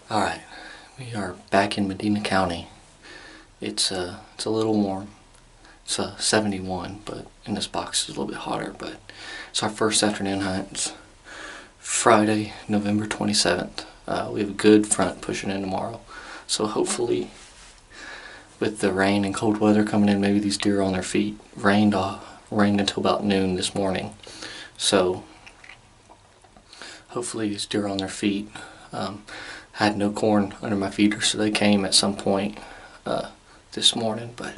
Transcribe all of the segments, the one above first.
Alright, we are back in Medina County. It's a little warm. It's 71, but in this box it's a little bit hotter, but it's our first afternoon hunt. It's Friday, November 27th. We have a good front pushing in tomorrow. So hopefully, with the rain and cold weather coming in, maybe these deer are on their feet. Rained until about noon this morning. So hopefully these deer are on their feet. Had no corn under my feeder, so they came at some point this morning, but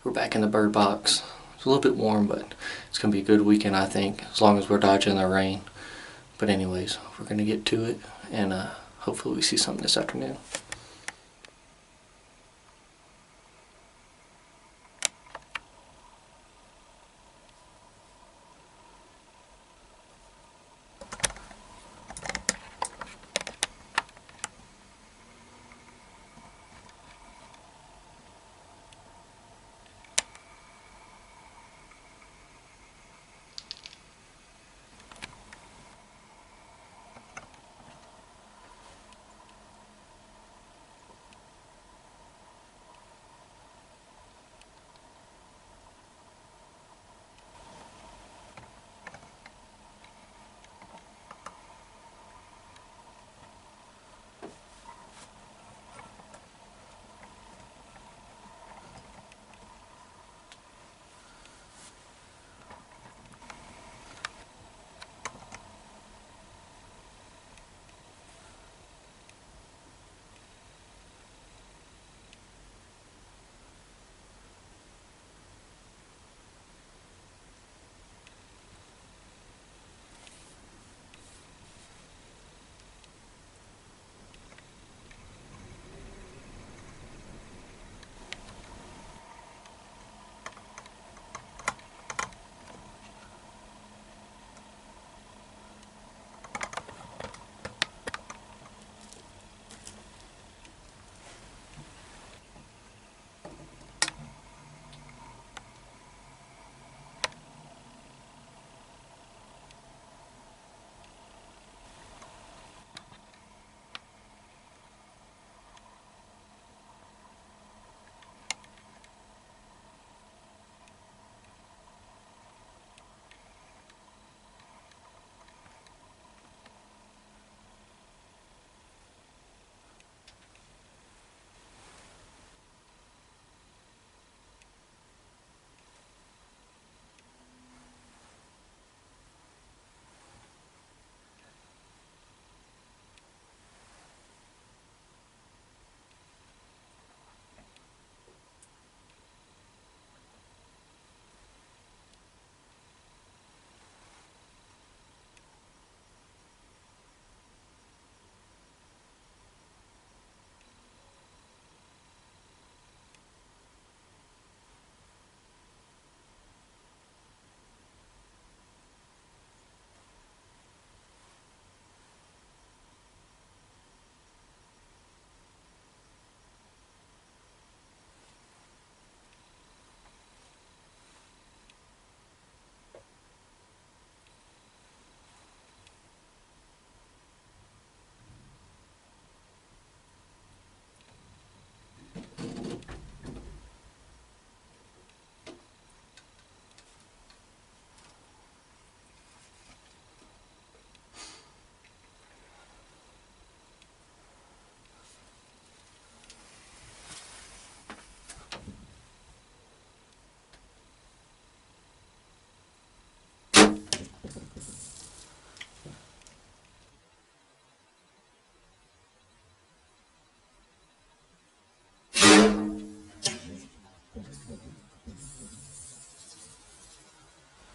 we're back in the bird box. It's a little bit warm, but it's going to be a good weekend, I think, as long as we're dodging the rain. But anyways, we're going to get to it, and hopefully we see something this afternoon.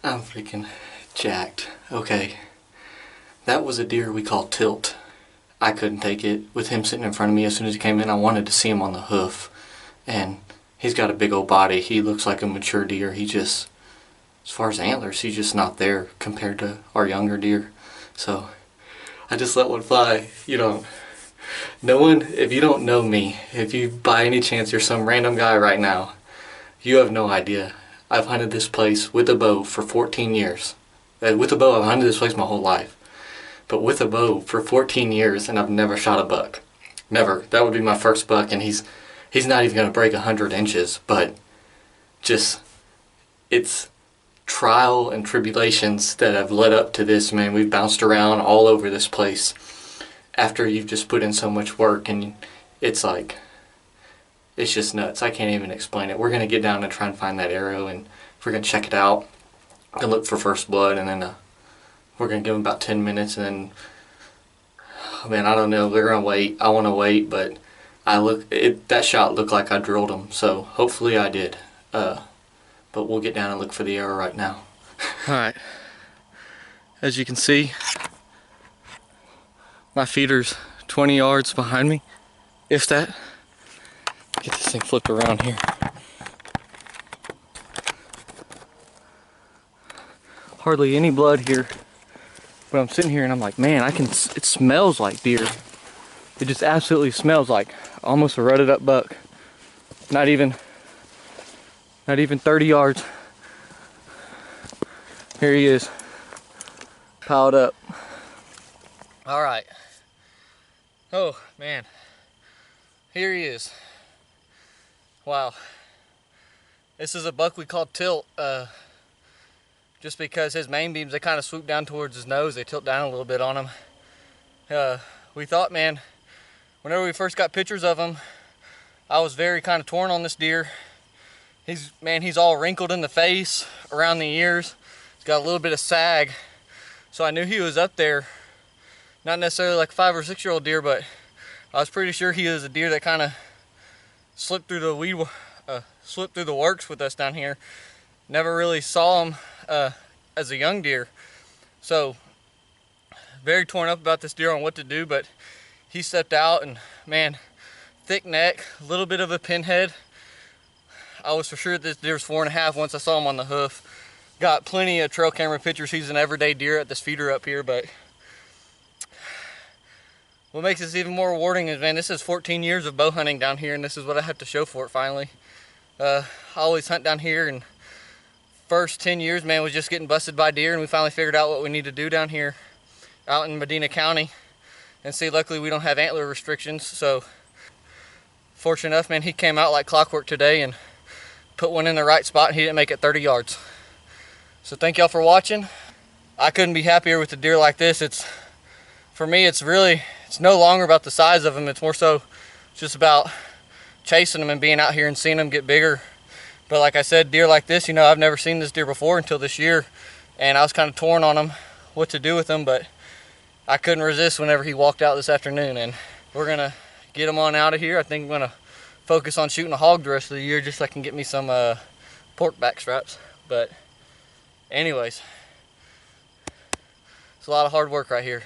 I'm freaking jacked. Okay, that was a deer we call Tilt. I couldn't take it. With him sitting in front of me, as soon as he came in, I wanted to see him on the hoof. And he's got a big old body. He looks like a mature deer. He just, as far as antlers, he's just not there compared to our younger deer. So I just let one fly. If you don't know me, if you by any chance you're some random guy right now, you have no idea. I've hunted this place with a bow for 14 years. With a bow, I've hunted this place my whole life. But with a bow for 14 years, and I've never shot a buck. Never. That would be my first buck, and he's not even going to break 100 inches, but just, it's trial and tribulations that have led up to this, man. We've bounced around all over this place after you've just put in so much work, and it's like, it's just nuts. I can't even explain it. We're going to get down and try and find that arrow, and we're going to check it out and look for first blood, and then we're going to give him about 10 minutes, and then, oh man, I don't know. We're going to wait. I want to wait, but that shot looked like I drilled him, so hopefully I did. But we'll get down and look for the arrow right now. Alright, as you can see, my feeder's 20 yards behind me, if that. Get this thing flipped around here. Hardly any blood here, but I'm sitting here and I'm like, man, it smells like deer. It just absolutely smells like almost a rutted up buck. Not even 30 yards. Here he is, piled up. All right. Oh man, here he is. Wow. This is a buck we call Tilt, just because his main beams, they kind of swoop down towards his nose. They tilt down a little bit on him. We thought, man, whenever we first got pictures of him, I was very kind of torn on this deer. He's all wrinkled in the face, around the ears. He's got a little bit of sag. So I knew he was up there. Not necessarily like a 5 or 6 year old deer, but I was pretty sure he was a deer that kind of slipped through the works with us down here. Never really saw him as a young deer. So very torn up about this deer on what to do, but he stepped out and man, thick neck, a little bit of a pinhead. I was for sure this deer's 4.5 once I saw him on the hoof. Got plenty of trail camera pictures. He's an everyday deer at this feeder up here, but what makes this even more rewarding is, man, this is 14 years of bow hunting down here, and this is what I have to show for it finally. I always hunt down here, and first 10 years, man, was just getting busted by deer, and we finally figured out what we need to do down here out in Medina County. And see, luckily we don't have antler restrictions, so fortunate enough, man, he came out like clockwork today and put one in the right spot, and he didn't make it 30 yards. So thank y'all for watching. I couldn't be happier with a deer like this. For me, it's no longer about the size of him. It's more so just about chasing them and being out here and seeing them get bigger. But like I said, deer like this, you know, I've never seen this deer before until this year, and I was kind of torn on him, what to do with him, but I couldn't resist whenever he walked out this afternoon, and we're gonna get him on out of here. I think I'm gonna focus on shooting a hog the rest of the year just so I can get me some pork back straps. But anyways, it's a lot of hard work right here.